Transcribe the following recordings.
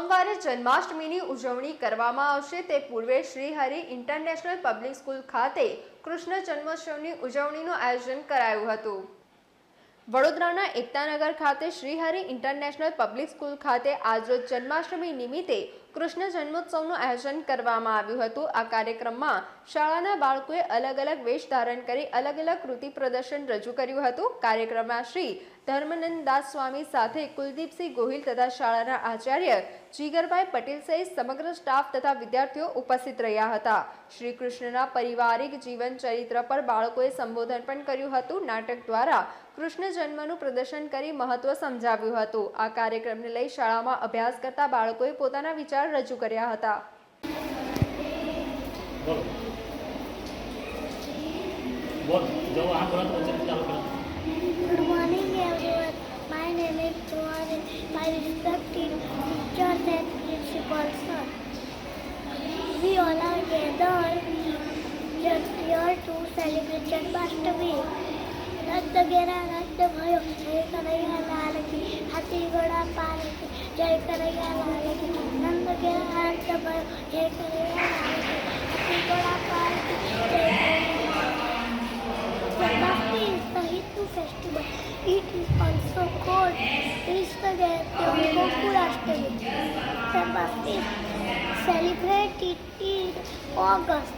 સોમવારે જન્માષ્ટમીની ઉજવણી કરવામાં આવશે તે પૂર્વે શ્રીહરિ ઇન્ટરનેશનલ પબ્લિક સ્કૂલ ખાતે કૃષ્ણ જન્મોત્સવની ઉજવણીનું આયોજન કરાયું હતું। વડોદરાના એકતાનગર ખાતે શ્રીહરિ ઇન્ટરનેશનલ પબ્લિક સ્કૂલ ખાતે આજરોજ જન્માષ્ટમી નિમિત્તે કૃષ્ણ જન્મોત્સવનું આયોજન કરવામાં આવ્યું હતું। આ કાર્યક્રમમાં શાળાના બાળકોએ અલગ અલગ વેશ ધારણ કરી અલગ અલગ કૃતિ પ્રદર્શન રજૂ કર્યું હતું। કાર્યક્રમમાં શ્રી ધર્મનંદ દાસ સ્વામી સાથે કુલદીપસિંહ ગોહિલ તથા શાળાના આચાર્ય જીગરભાઈ પટેલ સહિત સમગ્ર સ્ટાફ તથા વિદ્યાર્થીઓ ઉપસ્થિત રહ્યા હતા। શ્રી કૃષ્ણના પારિવારિક જીવન ચરિત્ર પર બાળકોએ સંબોધન પણ કર્યું હતું। નાટક દ્વારા કૃષ્ણ જન્મનું પ્રદર્શન કરી મહત્વ સમજાવ્યું હતું। આ કાર્યક્રમને લઈ શાળામાં અભ્યાસ કરતા બાળકોએ પોતાના વિચાર રજૂ કર્યા હતા। Good morning everyone. My name is Rohan. My respected teachers and principal sir. We all are gathered just here to celebrate Janmashtami. रक्त गेरा रक्त भयो जय कन्हैया लाल की हाथी घोड़ा पाल की जय कन्हैया लाल की नंद गेरा रक्त भयो जय कन्हैया लाल की हाथी घोड़ा पाल की जय Janmashtami is the Hindu festival. It is also called Krishna Jayantami Gokulashtami. Janmashtami is celebrated in August.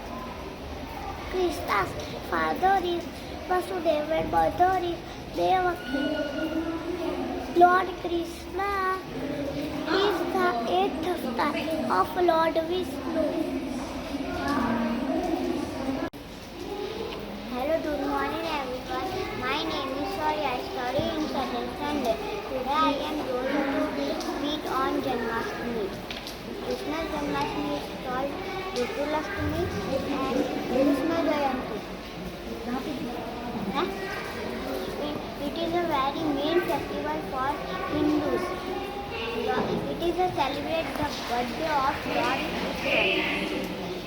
Krishna's father is Vasudeva and mother is Devaki. Lord Krishna is the eighth avatar of Lord Vishnu. Hello, good morning everyone. My name is Soya. I study in second standard. Today I am going to speak on Janmashtami. Krishna Janmashtami is called Gokulashtami and Krishna Jayanti. It is a very main festival for Hindus. It is a celebrate the birthday of Lord Krishna.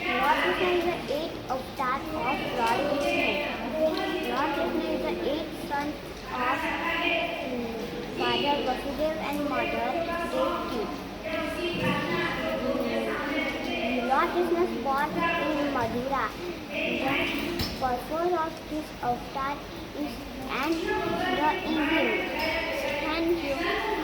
Lord Krishna is the eighth avatar of Lord Vishnu. Lord Krishna is the eighth son of father Vasudeva and mother Devaki. Lord Krishna was born in Mathura. The purpose of this avatar is and the evil. Thank you.